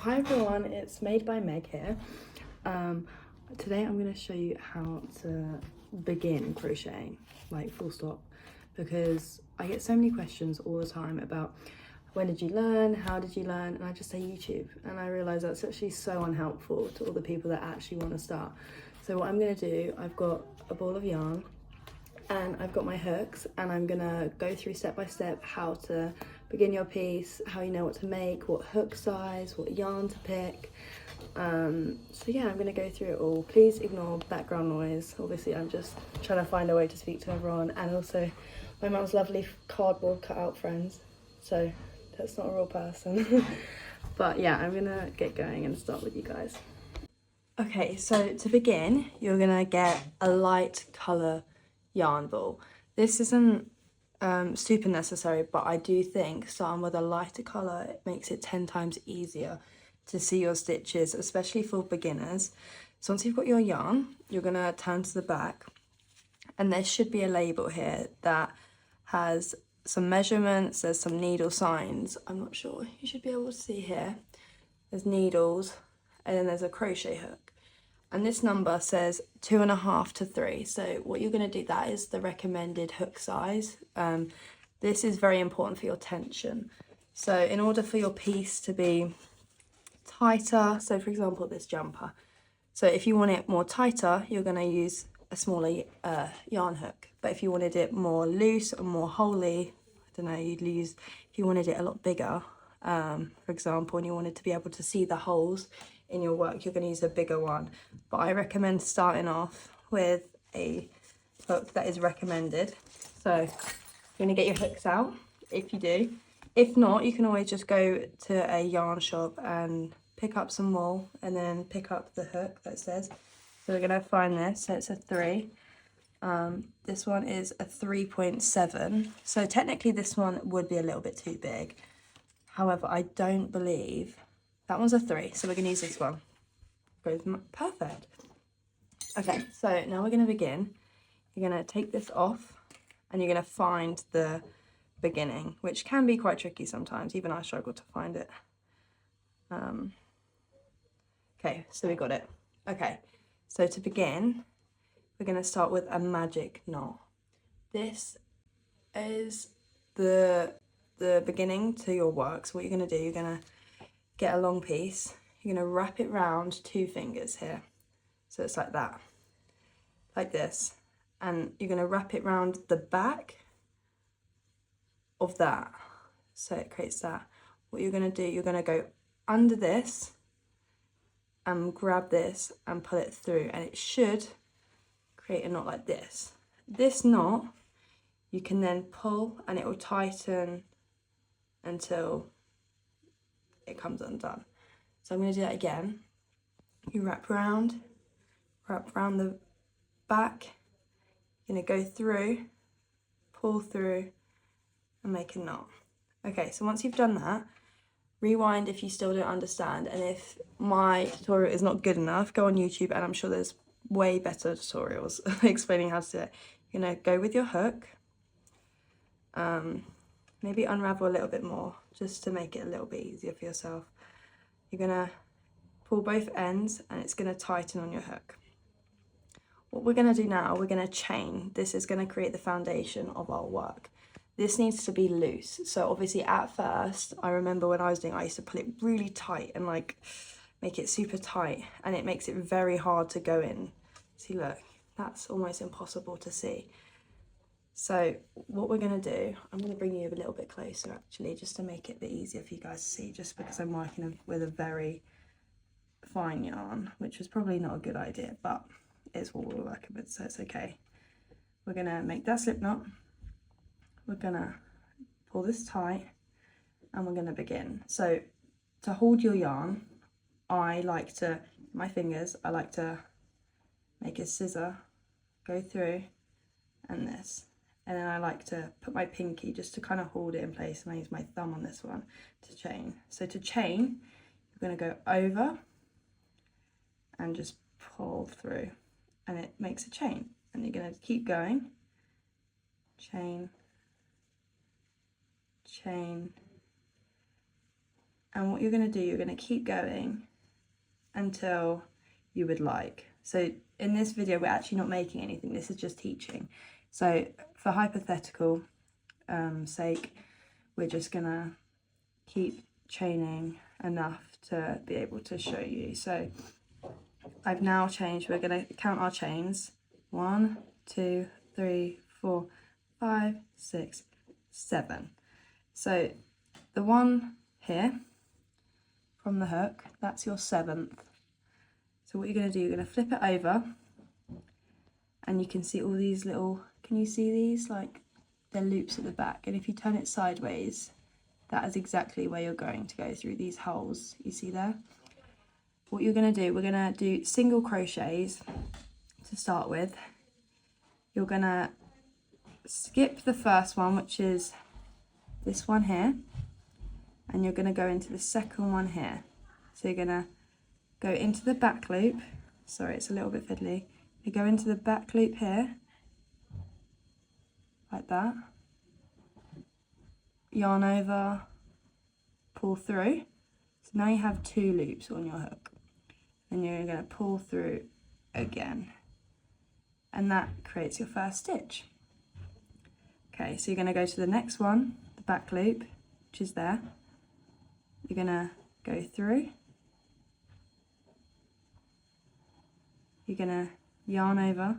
Hi everyone, it's Made by Meg here. Today I'm going to show you how to begin crocheting, like full stop, because I get so many questions all the time about when did you learn, how did you learn, and I just say YouTube, and I realise that's actually so unhelpful to all the people that actually want to start. So what I'm going to do, I've got a ball of yarn and I've got my hooks, and I'm gonna go through step by step how to begin your piece, how you know what to make, what hook size, what yarn to pick. So yeah, I'm gonna go through it all. Please ignore background noise. Obviously I'm just trying to find a way to speak to everyone, and also my mum's lovely cardboard cutout friends, so that's not a real person. But yeah, I'm gonna get going and start with you guys. Okay, so to begin, you're gonna get a light colour yarn ball. This isn't super necessary, but I do think starting with a lighter colour, it makes it 10 times easier to see your stitches, especially for beginners. So once you've got your yarn, you're gonna turn to the back, and there should be a label here that has some measurements, there's some needle signs. I'm not sure, you should be able to see here. There's needles, and then there's a crochet hook. And this number says 2.5 to 3. So what you're going to do, that is the recommended hook size. This is very important for your tension. So in order for your piece to be tighter, so for example this jumper, so if you want it more tighter, you're going to use a smaller yarn hook. But if you wanted it more loose or more wholly, I don't know, you'd use, if you wanted it a lot bigger, for example, and you wanted to be able to see the holes in your work, you're going to use a bigger one. But I recommend starting off with a hook that is recommended. So you're going to get your hooks out if you do. If not, you can always just go to a yarn shop and pick up some wool and then pick up the hook that says. So we're going to find this, so it's a 3. This one is a 3.7. So technically this one would be a little bit too big. However, I don't believe that one's a 3, so we're going to use this one. Goes perfect. Okay, so now we're going to begin. You're going to take this off and you're going to find the beginning, which can be quite tricky sometimes. Even I struggle to find it. Okay, so we got it. Okay, so to begin, we're going to start with a magic knot. This is the beginning to your work. So what you're going to do, you're going to get a long piece, you're going to wrap it round 2 fingers here, so it's like that, like this, and you're going to wrap it round the back of that, so it creates that. What you're going to do, you're going to go under this and grab this and pull it through, and it should create a knot like this. This knot you can then pull and it will tighten until it comes undone. So I'm going to do that again. You wrap around the back, you're going to go through, pull through and make a knot. Okay, so once you've done that, rewind if you still don't understand, and if my tutorial is not good enough, go on YouTube and I'm sure there's way better tutorials explaining how to do it. You're going to go with your hook, maybe unravel a little bit more just to make it a little bit easier for yourself. You're going to pull both ends and it's going to tighten on your hook. What we're going to do now, we're going to chain. This is going to create the foundation of our work. This needs to be loose. So obviously at first, I remember when I was doing it, I used to pull it really tight and like make it super tight, and it makes it very hard to go in. See, look, that's almost impossible to see. So what we're going to do, I'm going to bring you a little bit closer actually, just to make it a bit easier for you guys to see, just because I'm working with a very fine yarn, which was probably not a good idea, but it's what we're working with, so it's okay. We're going to make that slip knot, we're going to pull this tight, and we're going to begin. So to hold your yarn, I like to, my fingers, I like to make a scissor, go through, and this. And then I like to put my pinky just to kind of hold it in place, and I use my thumb on this one to chain. So to chain, you're going to go over and just pull through, and it makes a chain. And you're going to keep going, chain, chain, And what you're going to do, you're going to keep going until you would like. So in this video, we're actually not making anything. This is just teaching. So for hypothetical sake, we're just going to keep chaining enough to be able to show you. So I've now changed. We're going to count our chains. 1, 2, 3, 4, 5, 6, 7. So the one here from the hook, that's your 7th. So what you're going to do, you're going to flip it over, and you can see all these little, can you see these? Like, they're loops at the back, and if you turn it sideways, that is exactly where you're going to go through these holes you see there. What you're going to do, we're going to do single crochets to start with. You're going to skip the first one, which is this one here, and you're going to go into the second one here. So you're going to go into the back loop. Sorry, it's a little bit fiddly. You go into the back loop here, like that. Yarn over, pull through. So now you have 2 loops on your hook. And you're going to pull through again. And that creates your first stitch. Okay, so you're going to go to the next one, the back loop, which is there. You're going to go through. You're going to yarn over.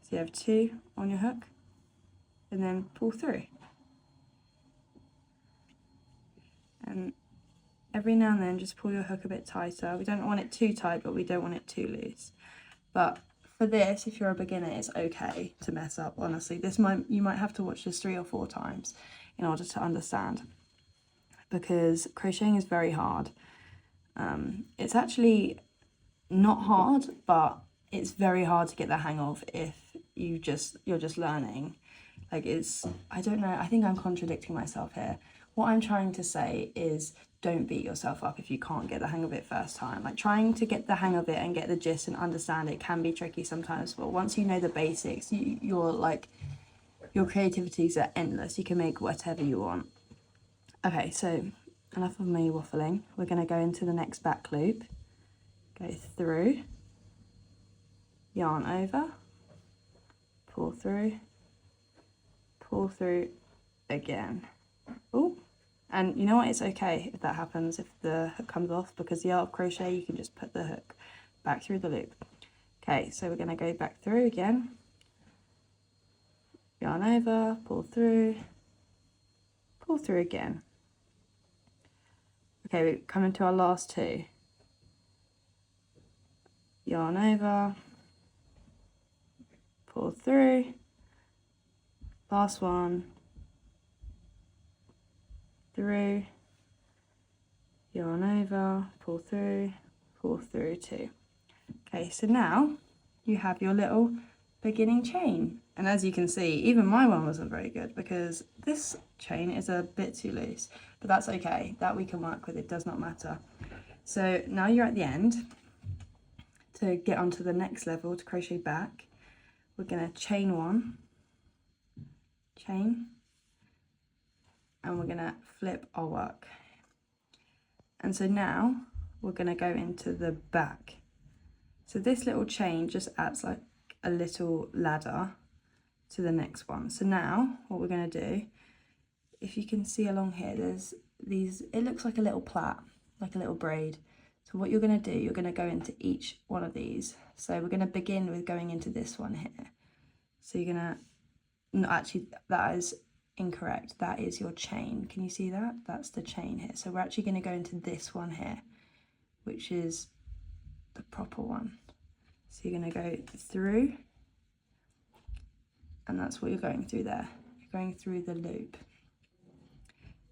So you have 2 on your hook, and then pull through. And every now and then just pull your hook a bit tighter. We don't want it too tight, but we don't want it too loose. But for this, if you're a beginner, it's okay to mess up, honestly. You might have to watch this 3 or 4 times in order to understand, because crocheting is very hard. It's actually not hard, but it's very hard to get the hang of if you're just learning. Like, I don't know, I think I'm contradicting myself here. What I'm trying to say is, don't beat yourself up if you can't get the hang of it first time. Like, trying to get the hang of it and get the gist and understand it can be tricky sometimes, but once you know the basics, your creativities are endless. You can make whatever you want. Okay, so enough of me waffling. We're going to go into the next back loop, go through, yarn over, pull through again. Oh, and you know what, it's okay if that happens, if the hook comes off, because the art of crochet, you can just put the hook back through the loop. Okay, so we're going to go back through again, yarn over, pull through again. Okay, we're coming to our last 2. Yarn over, pull through, last one, through, yarn over, pull through 2. Okay, so now you have your little beginning chain. And as you can see, even my one wasn't very good, because this chain is a bit too loose, but that's okay, that we can work with, it does not matter. So now you're at the end. To get onto the next level, to crochet back, we're going to chain 1, chain, and we're going to flip our work. And so now we're going to go into the back. So this little chain just adds like a little ladder to the next one. So now what we're going to do, if you can see along here, there's these, it looks like a little plait, like a little braid. So what you're going to do, you're going to go into each one of these. So we're going to begin with going into this one here. So you're going to, no, actually that is incorrect. That is your chain. Can you see that? That's the chain here. So we're actually going to go into this one here, which is the proper one. So you're going to go through, and that's what you're going through there. You're going through the loop.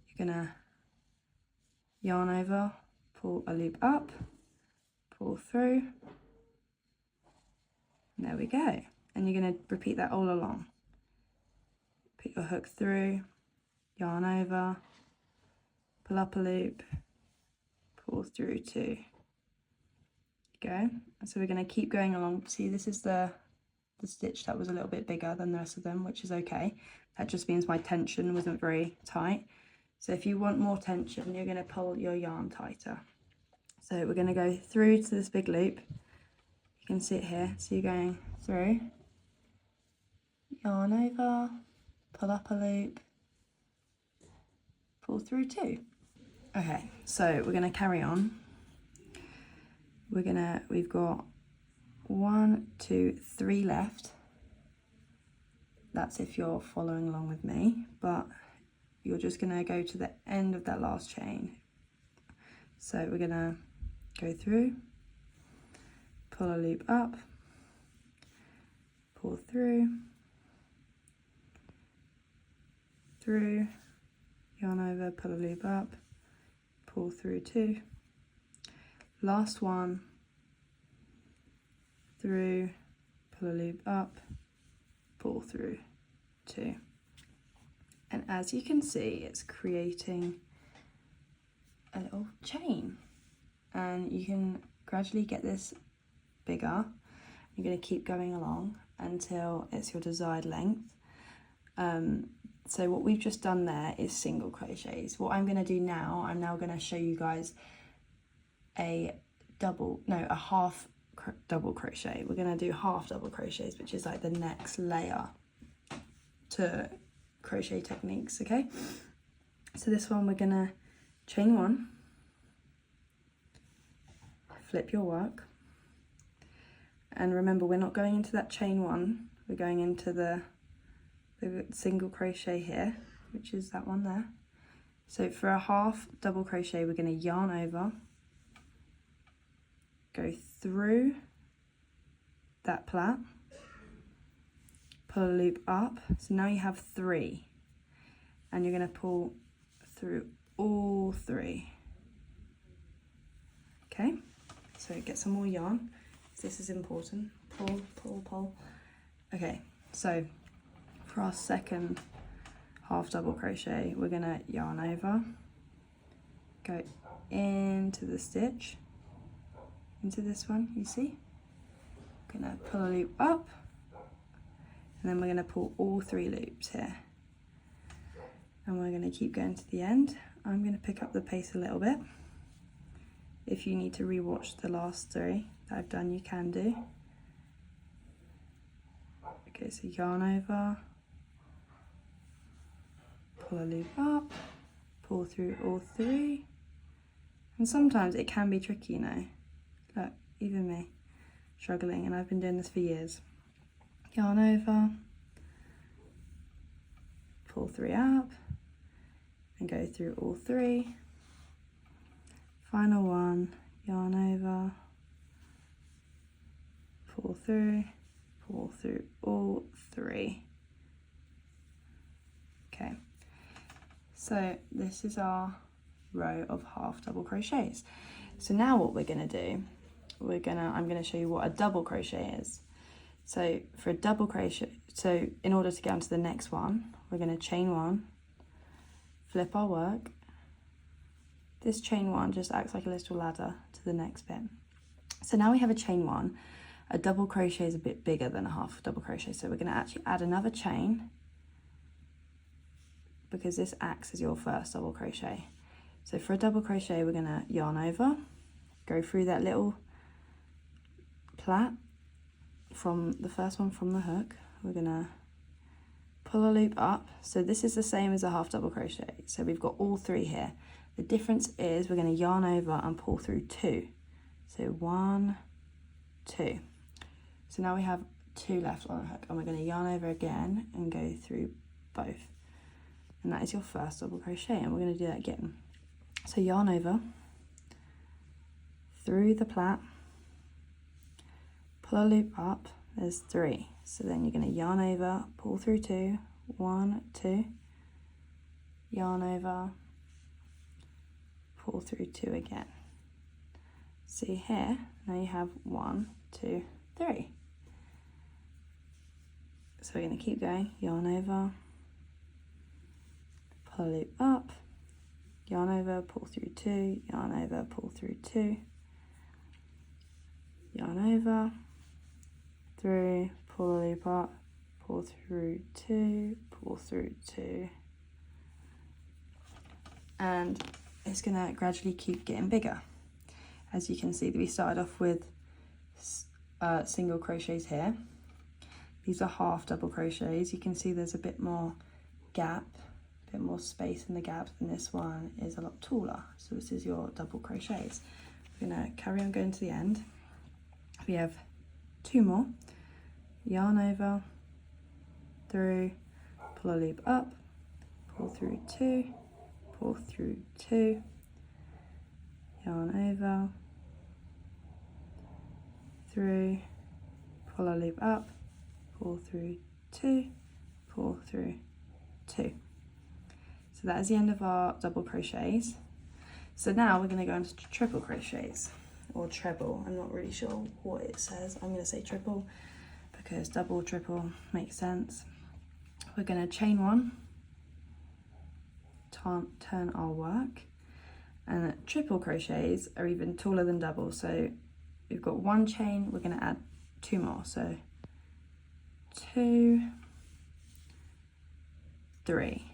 You're going to yarn over, pull a loop up, pull through, and there we go. And you're going to repeat that all along. Put your hook through, yarn over, pull up a loop, pull through 2. Go. And so we're going to keep going along. See, this is the stitch that was a little bit bigger than the rest of them, which is okay. That just means my tension wasn't very tight. So if you want more tension, you're going to pull your yarn tighter. So we're going to go through to this big loop. You can see it here. So you're going through, yarn over, pull up a loop, pull through 2. Okay, so we're going to carry on. We've got 1, 2, 3 left. That's if you're following along with me, but you're just going to go to the end of that last chain. So we're going to go through, pull a loop up, pull through, yarn over, pull a loop up, pull through 2, last one, through, pull a loop up, pull through 2. And as you can see, it's creating a little chain, and you can gradually get this bigger. You're going to keep going along until it's your desired length. So what we've just done there is single crochets. What I'm going to do now, I'm now going to show you guys a half double crochet. We're going to do half double crochets, which is like the next layer to crochet techniques. Okay, so this one we're going to chain 1, flip your work, and remember, we're not going into that chain 1, we're going into the single crochet here, which is that one there. So for a half double crochet, we're going to yarn over, go through that plait, pull a loop up. So now you have 3, and you're going to pull through all 3. Okay, so get some more yarn. This is important. Pull, pull, pull. Okay, so for our second half double crochet, we're going to yarn over, go into the stitch, into this one, you see? Going to pull a loop up, and then we're going to pull all 3 loops here. And we're going to keep going to the end. I'm going to pick up the pace a little bit. If you need to rewatch the last 3 that I've done, you can do. Okay, so yarn over, pull a loop up, pull through all 3. And sometimes it can be tricky, you know. Look, even me, struggling, and I've been doing this for years. Yarn over, pull 3 up, and go through all 3. Final one, yarn over, pull through all 3. Okay, so this is our row of half double crochets. So now what we're going to do, I'm going to show you what a double crochet is. So for a double crochet, so in order to get onto the next one, we're going to chain 1, flip our work. This chain 1 just acts like a little ladder to the next bit. So now we have a chain 1. A double crochet is a bit bigger than a half double crochet, so we're going to actually add another chain, because this acts as your first double crochet. So for a double crochet, we're going to yarn over, go through that little plait from the first one from the hook. We're going to pull a loop up. So this is the same as a half double crochet. So we've got all 3 here. The difference is we're going to yarn over and pull through 2. So 1, 2. So now we have 2 left on the hook, and we're going to yarn over again and go through both. And that is your first double crochet, and we're going to do that again. So yarn over, through the plait, pull a loop up, there's 3. So then you're going to yarn over, pull through 2, 1, 2, yarn over, pull through 2 again. See here, now you have 1, 2, 3. So we're going to keep going, yarn over, pull a loop up, yarn over, pull through 2, yarn over, pull through 2, yarn over, through, pull a loop up, pull through 2, pull through 2, and it's gonna gradually keep getting bigger. As you can see, we started off with single crochets here. These are half double crochets. You can see there's a bit more gap, a bit more space in the gaps, and this one is a lot taller. So this is your double crochets. We're gonna carry on going to the end. We have 2 more. Yarn over, through, pull a loop up, pull through 2, pull through 2, yarn over, through, pull a loop up, pull through 2, pull through 2. So that is the end of our double crochets. So now we're going to go into triple crochets, or treble. I'm not really sure what it says. I'm going to say triple because double, triple makes sense. We're going to chain 1, turn our work, and triple crochets are even taller than double. So we've got 1 chain, we're going to add 2 more. So 2, 3.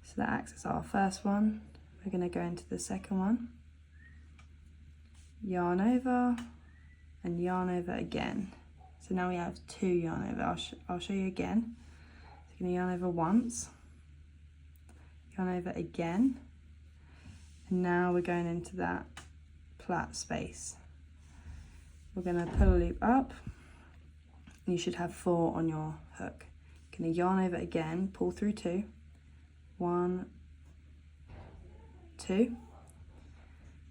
So that acts as our first one. We're going to go into the second one, yarn over, and yarn over again. So now we have 2 yarn over. I'll show you again. So you're going to yarn over once, yarn over again, and now we're going into that plait space. We're going to pull a loop up, and you should have 4 on your hook. Going to yarn over again, pull through 2, 1, 2.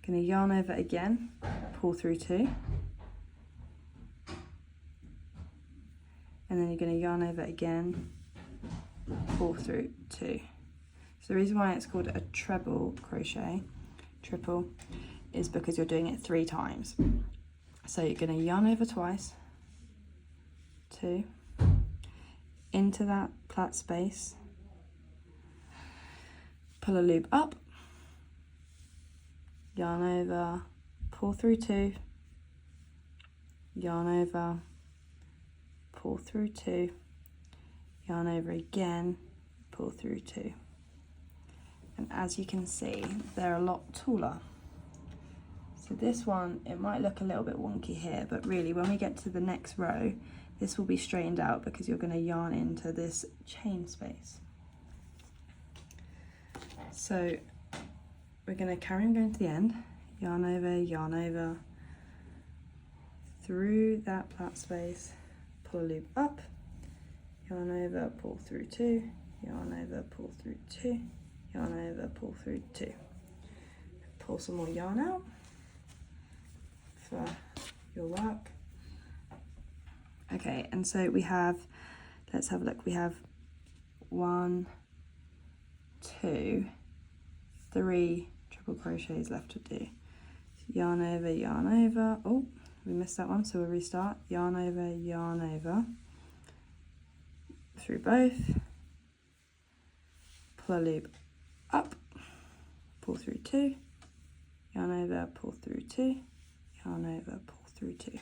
Going to yarn over again, pull through 2, and then you're going to yarn over again, pull through 2. So the reason why it's called a treble crochet, triple, is because you're doing it 3 times. So you're going to yarn over twice, 2, into that plait space, pull a loop up, yarn over, pull through 2, yarn over, pull through 2, yarn over again, pull through 2. And as you can see, they're a lot taller. So this one, it might look a little bit wonky here, but really when we get to the next row, this will be straightened out because you're going to yarn into this chain space. So we're going to carry on going to the end, yarn over, through that plait space, pull a loop up, yarn over, pull through 2, yarn over, pull through 2, yarn over, pull through 2. Pull some more yarn out for your work. Okay, and so we have, let's have a look, we have 1, 2, 3 triple crochets left to do. So yarn over, oh, we missed that one, so we'll restart. Yarn over, through both, pull a loop up, pull through 2, yarn over, pull through 2, yarn over, pull through 2.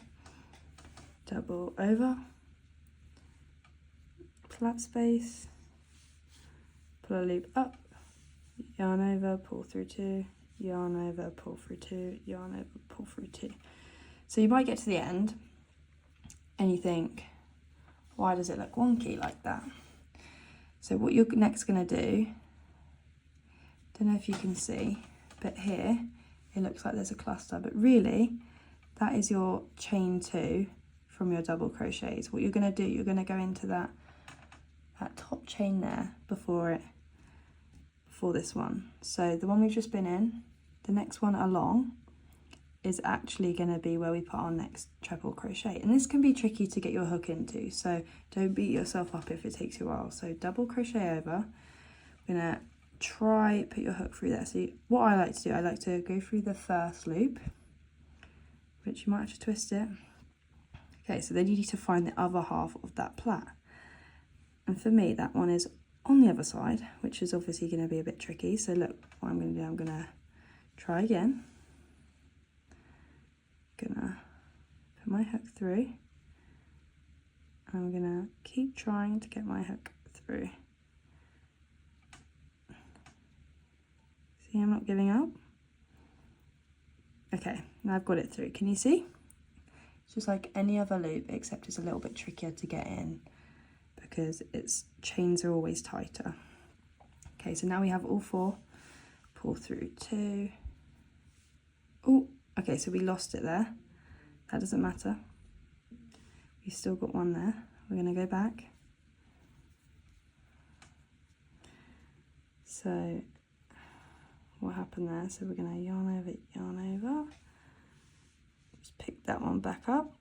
Double over, plait space, pull a loop up, yarn over, pull through 2, yarn over, pull through 2, yarn over, pull through 2. So you might get to the end and you think, why does it look wonky like that? So what you're next going to do, don't know if you can see, but here it looks like there's a cluster, but really that is your chain 2 from your double crochets. What you're going to do, you're going to go into that top chain there before this one. So the one we've just been in, the next one along is actually going to be where we put our next treble crochet, and this can be tricky to get your hook into, so don't beat yourself up if it takes you a while. So double crochet over, we're going to try put your hook through there. So what I like to do, I like to go through the first loop, which you might have to twist it. Okay, so then you need to find the other half of that plait, and for me that one is on the other side, which is obviously going to be a bit tricky. So look, what I'm going to do, I'm going to try again. Gonna put my hook through, and I'm gonna keep trying to get my hook through. See, I'm not giving up. Okay, now I've got it through. Can you see? It's just like any other loop, except it's a little bit trickier to get in because its chains are always tighter. Okay, so now we have all 4. Pull through 2. Oh, okay, so we lost it there. That doesn't matter. We've still got 1 there. We're going to go back. So what happened there? So we're going to yarn over. Just pick that one back up.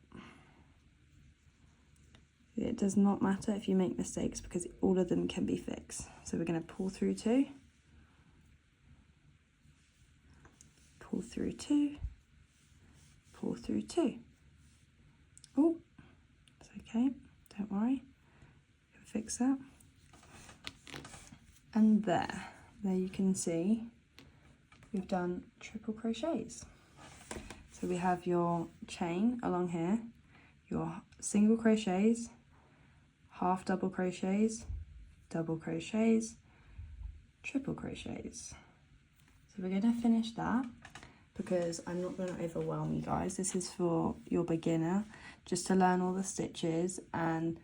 It does not matter if you make mistakes because all of them can be fixed. So we're going to pull through 2. Pull through 2. Pull through 2. Oh, it's okay, don't worry, we can fix that. And there you can see we've done triple crochets. So we have your chain along here, your single crochets, half double crochets, double crochets, triple crochets. So we're going to finish that because I'm not going to overwhelm you guys. This is for your beginner, just to learn all the stitches, and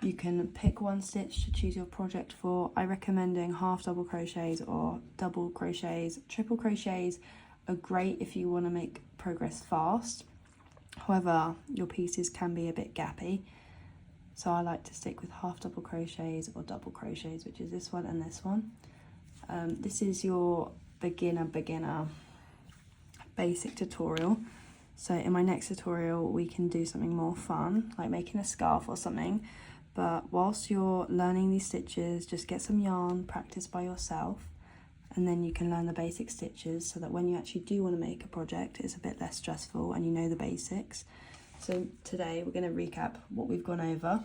you can pick one stitch to choose your project for. I recommending half double crochets or double crochets. Triple crochets are great if you want to make progress fast. However, your pieces can be a bit gappy. So I like to stick with half double crochets or double crochets, which is this one and this one. This is your beginner basic tutorial. So in my next tutorial we can do something more fun, like making a scarf or something. But whilst you're learning these stitches, just get some yarn, practice by yourself, and then you can learn the basic stitches so that when you actually do want to make a project, it's a bit less stressful and you know the basics. So today we're going to recap what we've gone over.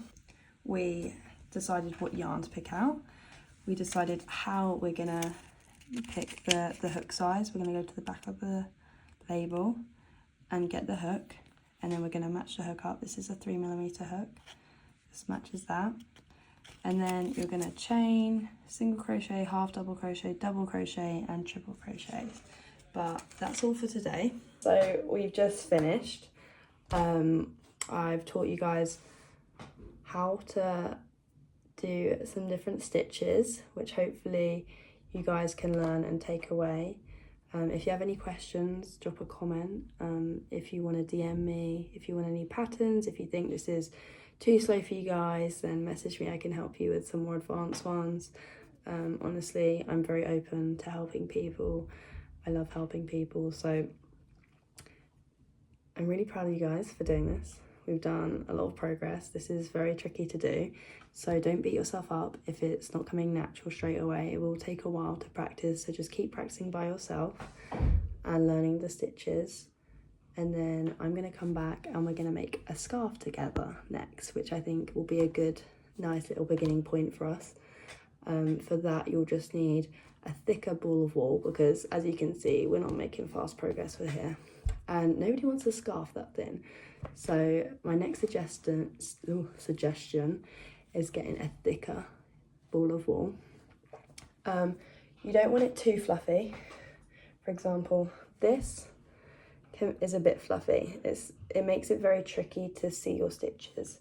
We decided what yarn to pick out. We decided how we're going to pick the hook size. We're going to go to the back of the label and get the hook, and then we're going to match the hook up. This is a 3mm hook. This matches that. And then you're going to chain, single crochet, half double crochet, double crochet and triple crochet. But that's all for today. So we've just finished. I've taught you guys how to do some different stitches, which hopefully you guys can learn and take away. If you have any questions, drop a comment. If you want to DM me, if you want any patterns, if you think this is too slow for you guys, then message me. I can help you with some more advanced ones. Honestly, I'm very open to helping people. I love helping people, so I'm really proud of you guys for doing this. We've done a lot of progress. This is very tricky to do, so don't beat yourself up if it's not coming natural straight away. It will take a while to practice, so just keep practicing by yourself and learning the stitches. And then I'm going to come back and we're going to make a scarf together next, which I think will be a good, nice little beginning point for us. For that, you'll just need a thicker ball of wool because, as you can see, we're not making fast progress with here. And nobody wants a scarf that thin. So my next suggestion is getting a thicker ball of wool. You don't want it too fluffy. For example, this is a bit fluffy. It makes it very tricky to see your stitches.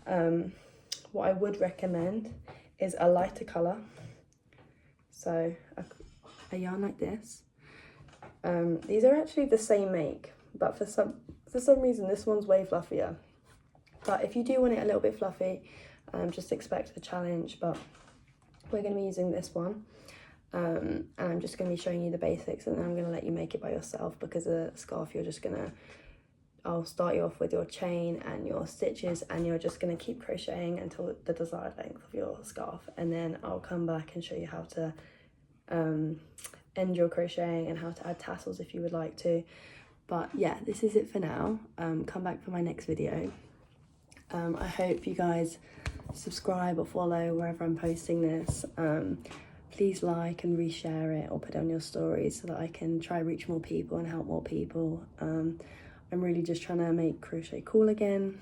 What I would recommend is a lighter colour. So a yarn like this. These are actually the same make, but for some reason this one's way fluffier. But if you do want it a little bit fluffy, just expect a challenge. But we're going to be using this one. And I'm just going to be showing you the basics, and then I'm going to let you make it by yourself, because a scarf I'll start you off with your chain and your stitches, and you're just going to keep crocheting until the desired length of your scarf, and then I'll come back and show you how to end your crocheting and how to add tassels if you would like to. But yeah, this is it for now. Come back for my next video. I hope you guys subscribe or follow wherever I'm posting this. Please like and reshare it or put it on your stories so that I can try reach more people and help more people. I'm really just trying to make crochet cool again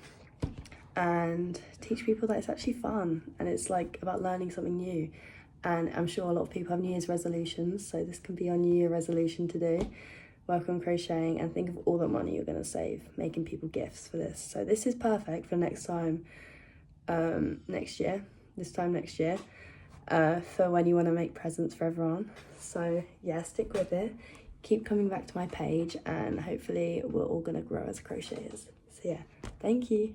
and teach people that it's actually fun, and it's like about learning something new. And I'm sure a lot of people have New Year's resolutions, so this can be your New Year resolution to do. Work on crocheting and think of all the money you're going to save making people gifts for this. So this is perfect for next time, next year, for when you want to make presents for everyone. So yeah, stick with it. Keep coming back to my page and hopefully we're all going to grow as crocheters. So yeah, thank you.